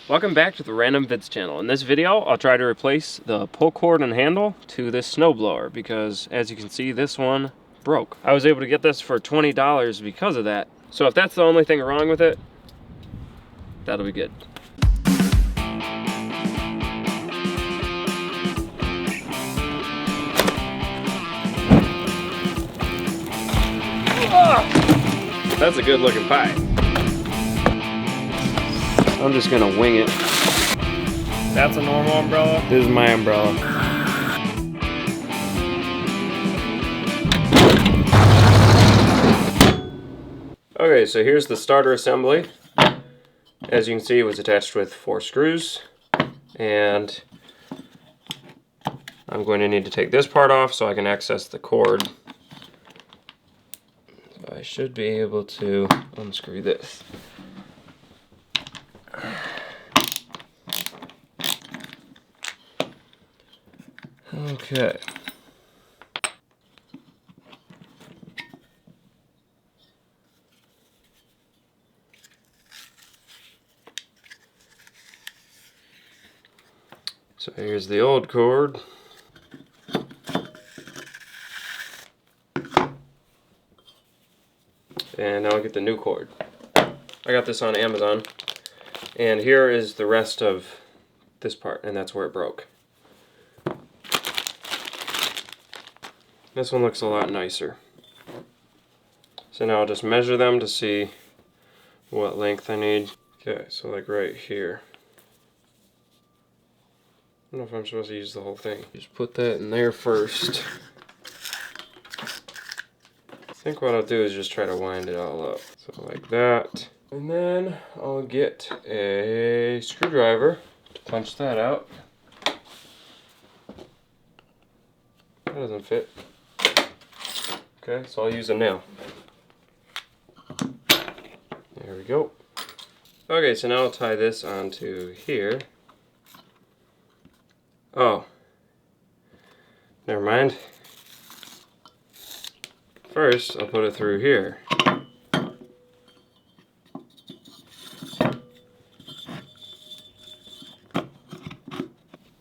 Welcome back to the Random Vids channel. In this video, I'll try to replace the pull cord and handle to this snowblower because, as you can see, this one broke. I was able to get this for $20 because of that. So if that's the only thing wrong with it, that'll be good. That's a good looking pipe. I'm just gonna wing it. That's a normal umbrella. This is my umbrella. Okay, so here's the starter assembly. As you can see, it was attached with 4 screws. And I'm going to need to take this part off so I can access the cord. So I should be able to unscrew this. Okay. So here's the old cord. And now I'll get the new cord. I got this on Amazon. And here is the rest of this part, and that's where it broke. This one looks a lot nicer. So now I'll just measure them to see what length I need. Okay, so like right here. I don't know if I'm supposed to use the whole thing. Just put that in there first. I think what I'll do is just try to wind it all up. So like that. And then I'll get a screwdriver to punch that out. That doesn't fit. Okay, so I'll use a nail. There we go. Okay, so now I'll tie this onto here. Oh. Never mind. First, I'll put it through here.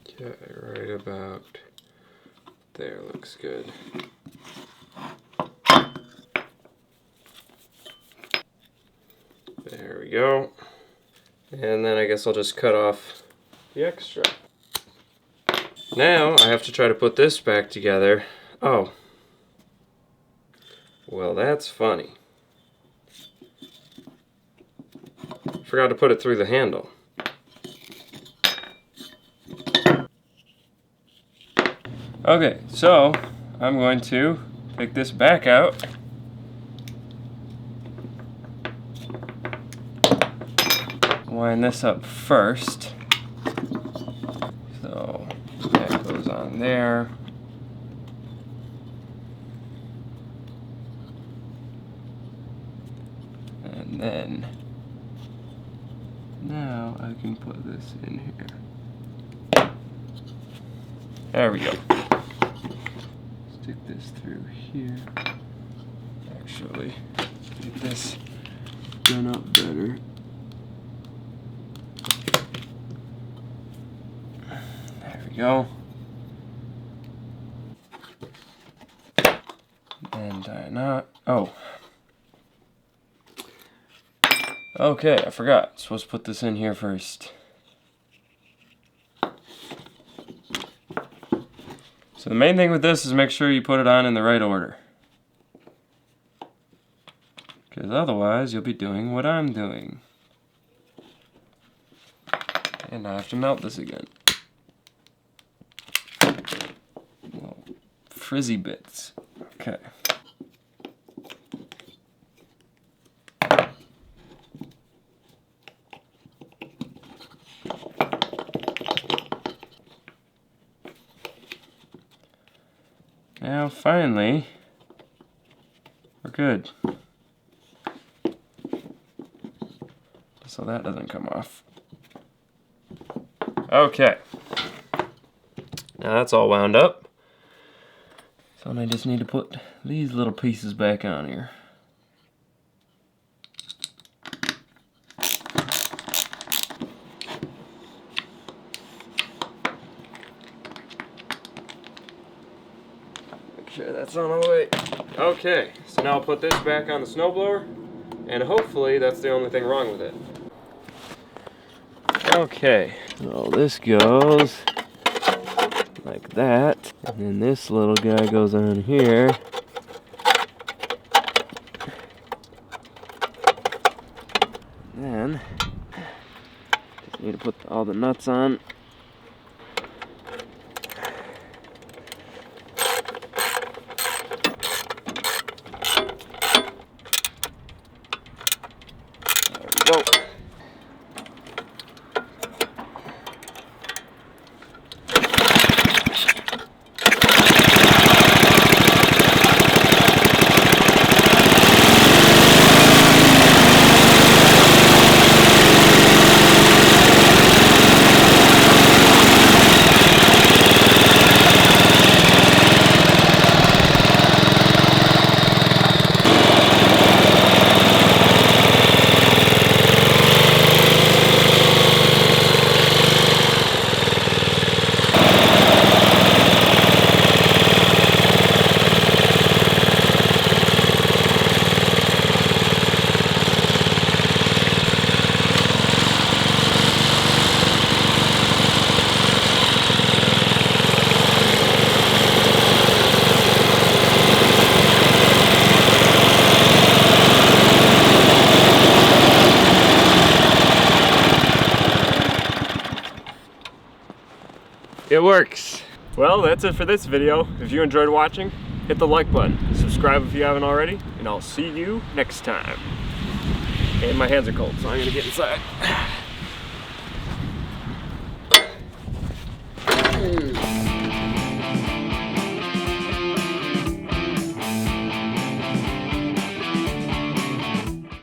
Okay, right about there looks good. There we go. And then I guess I'll just cut off the extra. Now I have to try to put this back together. Oh. Well, that's funny. Forgot to put it through the handle. Okay, so I'm going to take this back out. Wind this up first. So that goes on there. And then now I can put this in here. There we go. Stick this through here. Actually, get this done up better. There we go. And tie a knot. Oh. Okay, I forgot. I'm supposed to put this in here first. So the main thing with this is make sure you put it on in the right order. Because otherwise you'll be doing what I'm doing. And I have to melt this again. Little frizzy bits. Okay. Now finally, we're good. So that doesn't come off. Okay. Now that's all wound up. So I just need to put these little pieces back on here. sure that's on all the way. Okay, so now I'll put this back on the snowblower, and hopefully that's the only thing wrong with it. Okay, so this goes like that, and then this little guy goes on here. And then, just need to put all the nuts on. There we go. It works. Well, that's it for this video. If you enjoyed watching, hit the like button, subscribe if you haven't already, and I'll see you next time. And my hands are cold, so I'm gonna get inside.